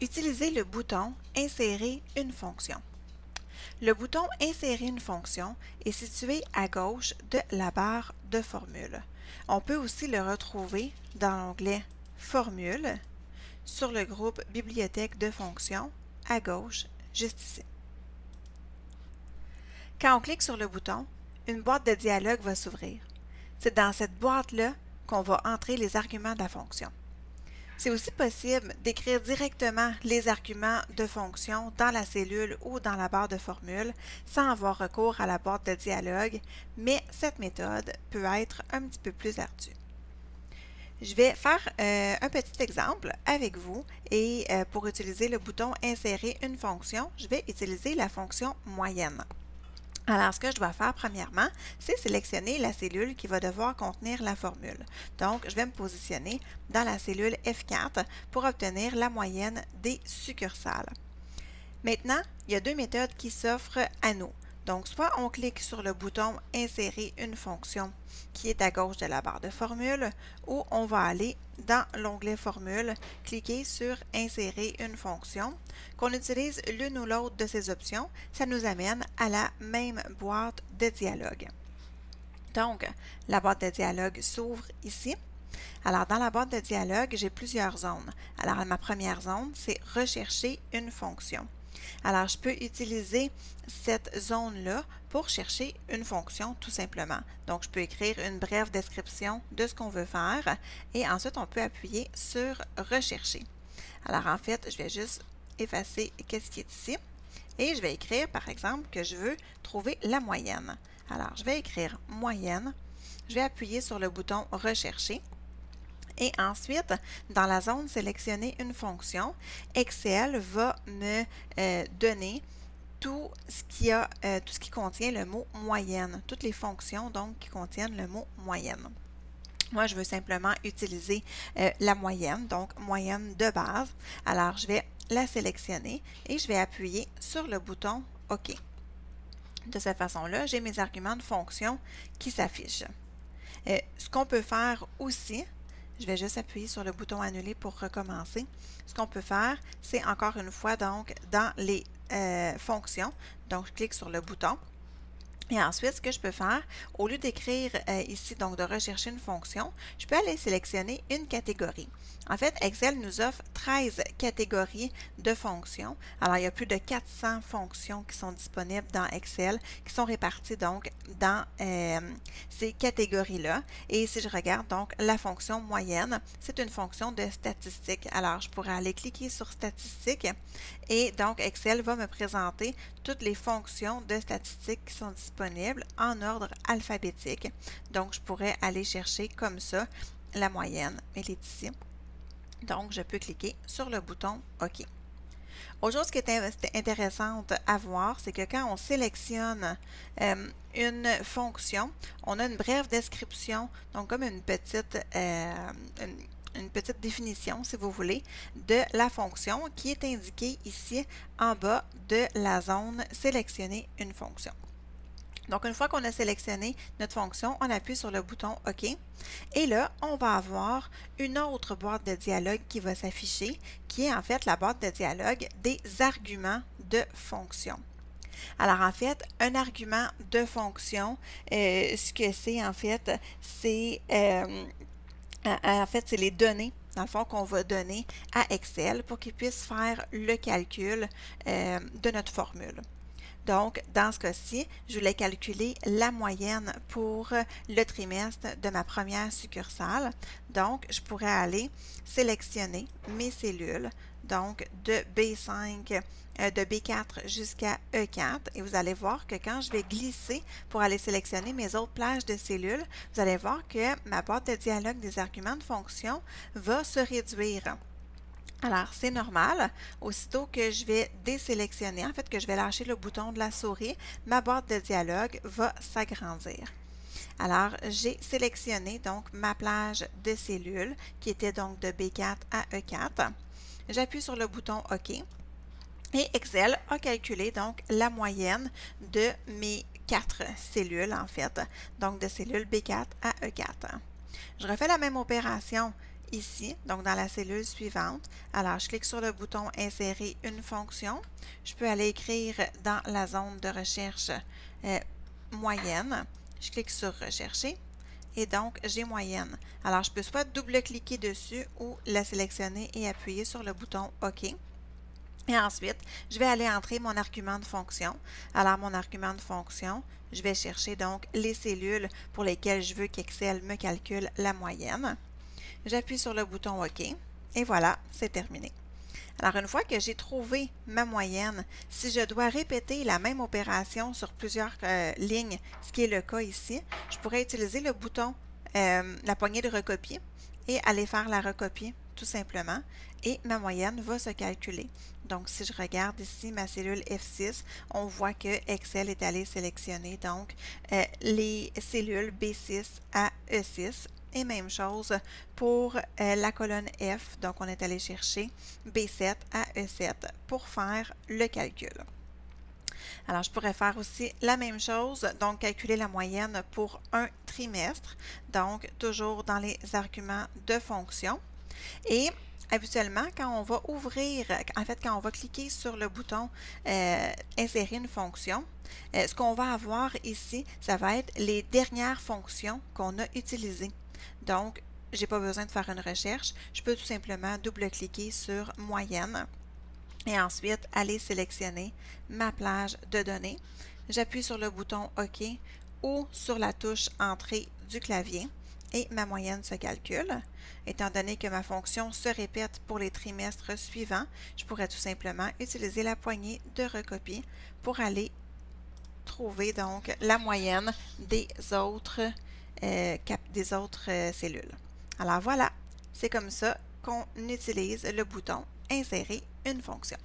Utilisez le bouton « Insérer une fonction ». Le bouton « Insérer une fonction » est situé à gauche de la barre de formule. On peut aussi le retrouver dans l'onglet « Formule » sur le groupe « Bibliothèque de fonctions » à gauche, juste ici. Quand on clique sur le bouton, une boîte de dialogue va s'ouvrir. C'est dans cette boîte-là qu'on va entrer les arguments de la fonction. C'est aussi possible d'écrire directement les arguments de fonction dans la cellule ou dans la barre de formule sans avoir recours à la boîte de dialogue, mais cette méthode peut être un petit peu plus ardue. Je vais faire un petit exemple avec vous et pour utiliser le bouton « Insérer une fonction », je vais utiliser la fonction « Moyenne ». Alors, ce que je dois faire premièrement, c'est sélectionner la cellule qui va devoir contenir la formule. Donc, je vais me positionner dans la cellule F4 pour obtenir la moyenne des succursales. Maintenant, il y a deux méthodes qui s'offrent à nous. Donc, soit on clique sur le bouton « Insérer une fonction » qui est à gauche de la barre de formule, ou on va aller dans l'onglet « Formule », cliquer sur « Insérer une fonction ». Qu'on utilise l'une ou l'autre de ces options, ça nous amène à la même boîte de dialogue. Donc, la boîte de dialogue s'ouvre ici. Alors, dans la boîte de dialogue, j'ai plusieurs zones. Alors, ma première zone, c'est « Rechercher une fonction ». Alors, je peux utiliser cette zone-là pour chercher une fonction tout simplement. Donc, je peux écrire une brève description de ce qu'on veut faire et ensuite, on peut appuyer sur « Rechercher ». Alors, en fait, je vais juste effacer ce qui est ici et je vais écrire, par exemple, que je veux trouver la moyenne. Alors, je vais écrire « Moyenne ». Je vais appuyer sur le bouton « Rechercher ». Et ensuite, dans la zone « Sélectionner une fonction », Excel va me donner tout ce qui contient le mot « moyenne », toutes les fonctions donc qui contiennent le mot « moyenne ». Moi, je veux simplement utiliser la moyenne, donc moyenne de base. Alors, je vais la sélectionner et je vais appuyer sur le bouton « OK ». De cette façon-là, j'ai mes arguments de fonction qui s'affichent. Ce qu'on peut faire aussi, je vais juste appuyer sur le bouton « Annuler » pour recommencer. Ce qu'on peut faire, c'est encore une fois donc dans les fonctions. Donc, je clique sur le bouton. Et ensuite, ce que je peux faire, au lieu d'écrire ici, donc de rechercher une fonction, je peux aller sélectionner une catégorie. En fait, Excel nous offre 13 catégories de fonctions. Alors, il y a plus de 400 fonctions qui sont disponibles dans Excel, qui sont réparties donc dans ces catégories-là. Et si je regarde donc la fonction moyenne, c'est une fonction de statistique. Alors, je pourrais aller cliquer sur statistique et donc Excel va me présenter toutes les fonctions de statistiques qui sont disponibles en ordre alphabétique. Donc, je pourrais aller chercher comme ça la moyenne. Elle est ici. Donc, je peux cliquer sur le bouton OK. Autre chose qui est intéressante à voir, c'est que quand on sélectionne une fonction, on a une brève description, donc comme une petite définition, si vous voulez, de la fonction qui est indiquée ici en bas de la zone « Sélectionner une fonction ». Donc, une fois qu'on a sélectionné notre fonction, on appuie sur le bouton « OK ». Et là, on va avoir une autre boîte de dialogue qui va s'afficher, qui est en fait la boîte de dialogue des arguments de fonction. Alors, en fait, un argument de fonction, ce que c'est, en fait, c'est les données, dans le fond, qu'on va donner à Excel pour qu'il puisse faire le calcul de notre formule. Donc, dans ce cas-ci, je voulais calculer la moyenne pour le trimestre de ma première succursale. Donc, je pourrais aller sélectionner mes cellules, donc de B5, de B4 jusqu'à E4. Et vous allez voir que quand je vais glisser pour aller sélectionner mes autres plages de cellules, vous allez voir que ma boîte de dialogue des arguments de fonction va se réduire. Alors, c'est normal, aussitôt que je vais désélectionner, en fait que je vais lâcher le bouton de la souris, ma boîte de dialogue va s'agrandir. Alors, j'ai sélectionné donc ma plage de cellules qui était donc de B4 à E4. J'appuie sur le bouton OK et Excel a calculé donc la moyenne de mes 4 cellules en fait, donc de cellules B4 à E4. Je refais la même opération ici, donc dans la cellule suivante. Alors, je clique sur le bouton Insérer une fonction. Je peux aller écrire dans la zone de recherche moyenne. Je clique sur Rechercher. Et donc, j'ai moyenne. Alors, je peux soit double-cliquer dessus ou la sélectionner et appuyer sur le bouton OK. Et ensuite, je vais aller entrer mon argument de fonction. Alors, mon argument de fonction, je vais chercher donc les cellules pour lesquelles je veux qu'Excel me calcule la moyenne. J'appuie sur le bouton OK et voilà, c'est terminé. Alors, une fois que j'ai trouvé ma moyenne, si je dois répéter la même opération sur plusieurs lignes, ce qui est le cas ici, je pourrais utiliser le bouton, la poignée de recopier et aller faire la recopie tout simplement et ma moyenne va se calculer. Donc, si je regarde ici ma cellule F6, on voit que Excel est allé sélectionner donc les cellules B6 à E6. Et même chose pour la colonne F, donc on est allé chercher B7 à E7 pour faire le calcul. Alors, je pourrais faire aussi la même chose, donc calculer la moyenne pour un trimestre, donc toujours dans les arguments de fonction. Et habituellement, quand on va ouvrir, en fait, quand on va cliquer sur le bouton Insérer une fonction, ce qu'on va avoir ici, ça va être les dernières fonctions qu'on a utilisées. Donc, je n'ai pas besoin de faire une recherche. Je peux tout simplement double-cliquer sur Moyenne et ensuite aller sélectionner ma plage de données. J'appuie sur le bouton OK ou sur la touche Entrée du clavier et ma moyenne se calcule. Étant donné que ma fonction se répète pour les trimestres suivants, je pourrais tout simplement utiliser la poignée de recopie pour aller trouver donc la moyenne des autres cellules. Alors voilà, c'est comme ça qu'on utilise le bouton Insérer une fonction.